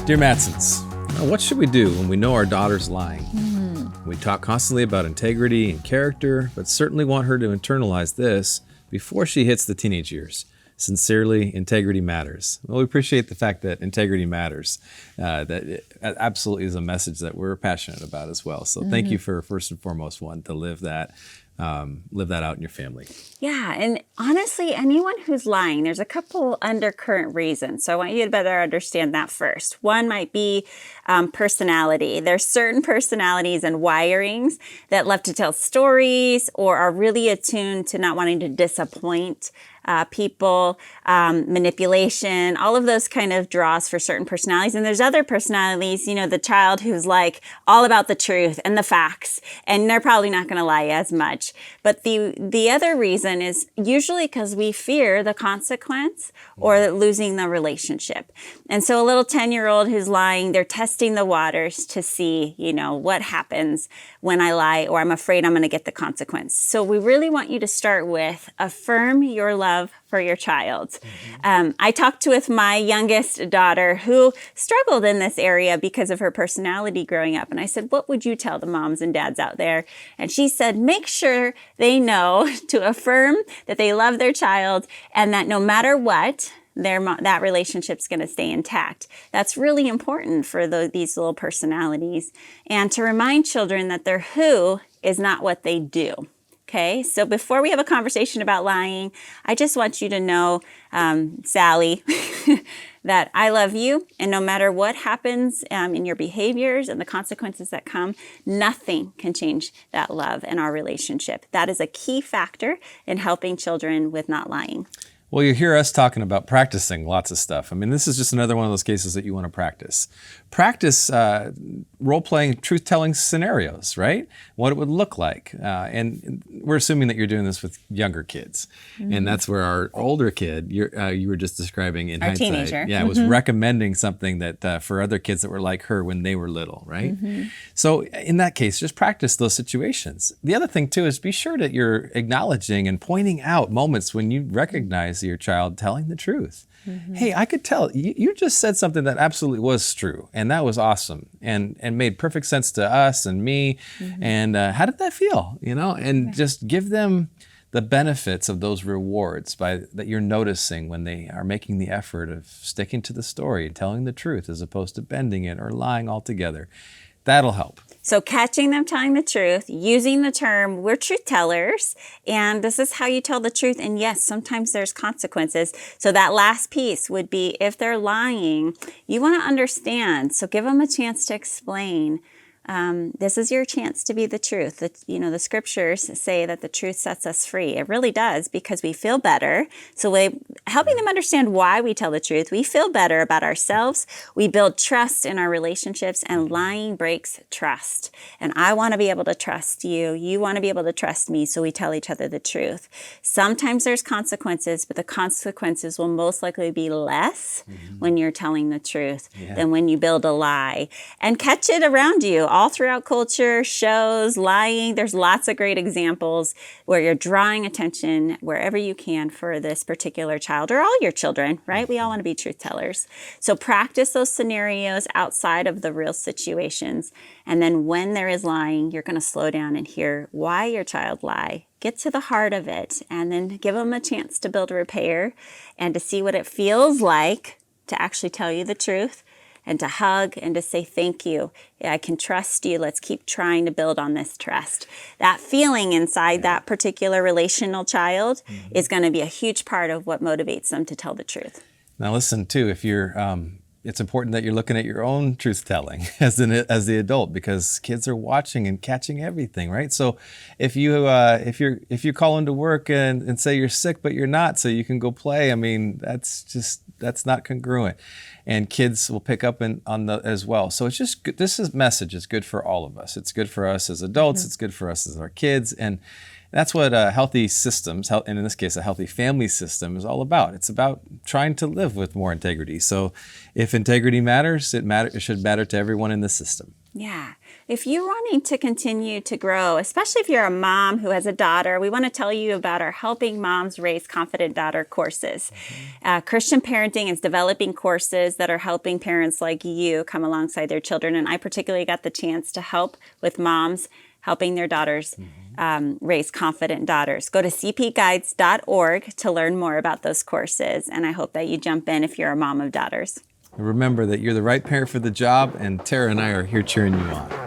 Dear Matsons, what should we do when we know our daughter's lying? We talk constantly about integrity and character, but certainly want her to internalize this before she hits the teenage years. Sincerely, integrity matters. Well, we appreciate the fact that integrity matters. That it absolutely is a message that we're passionate about as well. So thank you for, first and foremost, one, to live that out in your family. Yeah, and honestly, anyone who's lying, there's a couple undercurrent reasons. So I want you to better understand that first. One might be personality. There's certain personalities and wirings that love to tell stories or are really attuned to not wanting to disappoint people, manipulation, all of those kind of draws for certain personalities. And there's other personalities, the child who's like all about the truth and the facts, and they're probably not going to lie as much. But the other reason is usually because we fear the consequence or losing the relationship. And so a little 10-year-old who's lying, they're testing the waters to see, what happens when I lie, or I'm afraid I'm going to get the consequence. So we really want you to start with affirm your love for your child. I talked with my youngest daughter who struggled in this area because of her personality growing up. And I said, what would you tell the moms and dads out there? And she said, make sure they know to affirm that they love their child and that no matter what, that relationship's going to stay intact. That's really important for these little personalities. And to remind children that their who is not what they do. Okay, so before we have a conversation about lying, I just want you to know, Sally, that I love you, and no matter what happens in your behaviors and the consequences that come, nothing can change that love and our relationship. That is a key factor in helping children with not lying. Well, you hear us talking about practicing lots of stuff. I mean, this is just another one of those cases that you want to practice. Practice role-playing, truth-telling scenarios, right? What it would look like. And we're assuming that you're doing this with younger kids. And that's where our older kid, you were just describing in our hindsight. Teenager. Yeah, was recommending something that for other kids that were like her when they were little, right? So in that case, just practice those situations. The other thing, too, is be sure that you're acknowledging and pointing out moments when you recognize your child telling the truth. Hey, I could tell you just said something that absolutely was true, and that was awesome, and made perfect sense to us and me. And how did that feel? And just give them the benefits of those rewards that you're noticing when they are making the effort of sticking to the story and telling the truth as opposed to bending it or lying altogether. That'll help. So catching them telling the truth, using the term, we're truth tellers, and this is how you tell the truth. And yes, sometimes there's consequences. So that last piece would be if they're lying, you want to understand. So give them a chance to explain. This is your chance to be the truth. The scriptures say that the truth sets us free. It really does, because we feel better. So helping them understand why we tell the truth, we feel better about ourselves. We build trust in our relationships, and lying breaks trust. And I want to be able to trust you. You want to be able to trust me. So we tell each other the truth. Sometimes there's consequences, but the consequences will most likely be less when you're telling the truth than when you build a lie. And catch it around you. All throughout culture, shows, lying, there's lots of great examples where you're drawing attention wherever you can for this particular child or all your children, right? We all want to be truth tellers. So practice those scenarios outside of the real situations. And then when there is lying, you're going to slow down and hear why your child lied. Get to the heart of it, and then give them a chance to build a repair and to see what it feels like to actually tell you the truth, and to hug and to say, thank you. Yeah, I can trust you. Let's keep trying to build on this trust. That feeling inside that particular relational child is going to be a huge part of what motivates them to tell the truth. Now listen, too, if you're, it's important that you're looking at your own truth-telling as the adult, because kids are watching and catching everything, right? So if you call into work and say you're sick but you're not, so you can go play, I mean, that's not congruent. And kids will pick up on that as well. So it's just good. This message is good for all of us. It's good for us as adults. It's good for us as our kids. And that's what healthy systems, and in this case, a healthy family system, is all about. It's about trying to live with more integrity. So if integrity matters, it should matter to everyone in the system. Yeah. If you're wanting to continue to grow, especially if you're a mom who has a daughter, we want to tell you about our Helping Moms Raise Confident Daughter courses. Christian Parenting is developing courses that are helping parents like you come alongside their children. And I particularly got the chance to help with moms helping their daughters raise confident daughters. Go to cpguides.org to learn more about those courses. And I hope that you jump in if you're a mom of daughters. Remember that you're the right parent for the job, and Tara and I are here cheering you on.